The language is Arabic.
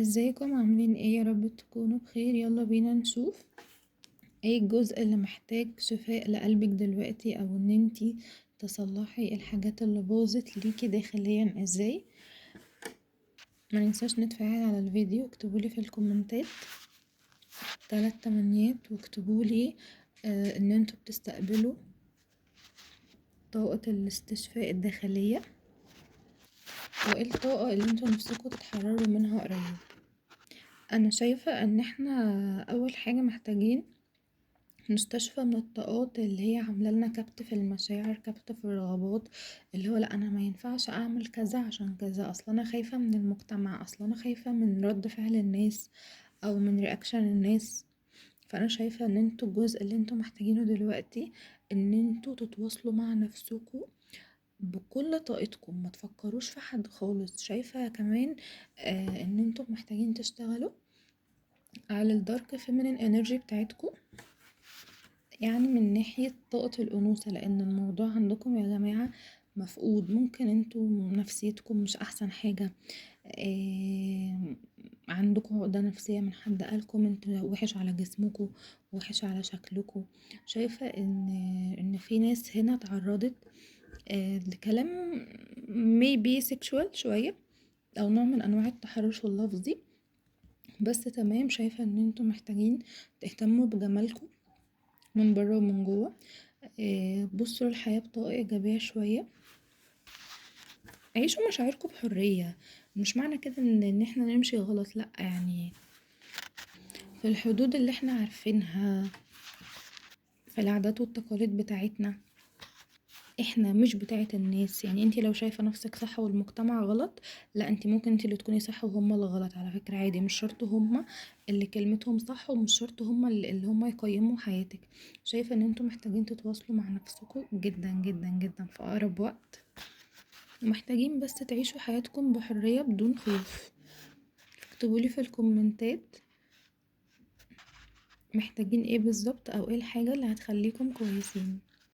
ازيكم عاملين ايه؟ يا رب تكونوا بخير. يلا بينا نشوف ايه الجزء اللي محتاج شفاء لقلبك دلوقتي، او ان انتي تصلحي الحاجات اللي باظت ليكي داخليا ازاي. ما ننساش نتفاعل على الفيديو، اكتبولي في الكومنتات 3 تمنيات، واكتبولي ان انتوا بتستقبلوا طاقة الاستشفاء الداخلية، وايه الطاقة اللي انتوا نفسكوا تتحرروا منها قريب. انا شايفة ان احنا اول حاجة محتاجين نستشفى من الطاقات اللي هي عاملة لنا كبت في المشاعر، كبت في الرغبات، اللي هو لا انا ما ينفعش اعمل كذا عشان كذا، اصلا انا خايفة من المجتمع، اصلا انا خايفة من رد فعل الناس او من رياكشن الناس. فانا شايفة ان انتوا الجزء اللي انتوا محتاجينه دلوقتي ان انتوا تتواصلوا مع نفسكوا بكل طاقتكم، ما تفكروش في حد خالص. شايفة كمان ان انتوا محتاجين تشتغلوا على الدارك فيمينين انرجي بتاعتكم، يعني من ناحية طاقة الأنوثة، لأن الموضوع عندكم يا جماعة مفقود. ممكن انتوا نفسيتكم مش أحسن حاجة، عندكم عقدة نفسية من حد قالكم انتوا وحش على جسمكم، وحش على شكلكم. شايفة ان في ناس هنا اتعرضت لكلام maybe sexual شوية، أو نوع من أنواع التحرش اللفظي. بس تمام، شايفة ان انتوا محتاجين تهتموا بجمالكم من بره ومن جوه. بصوا للحياة بطاقة إيجابية شوية، عيشوا مشاعركم بحرية. مش معنى كده ان احنا نمشي غلط، لأ، يعني في الحدود اللي احنا عارفينها، في العادات والتقاليد بتاعتنا، احنا مش بتاعة الناس. يعني انتي لو شايفة نفسك صح والمجتمع غلط، لا، انتي ممكن انتي اللي تكوني صح وهما اللي غلط. على فكرة عادي، مش شرط هما اللي كلمتهم صح، ومش شرط هما اللي هما يقيموا حياتك. شايفة ان انتوا محتاجين تتواصلوا مع نفسكم جدا جدا جدا في اقرب وقت، ومحتاجين بس تعيشوا حياتكم بحرية بدون خوف. اكتبولي في الكومنتات محتاجين ايه بالظبط، او ايه الحاجة اللي هتخليكم كويسين.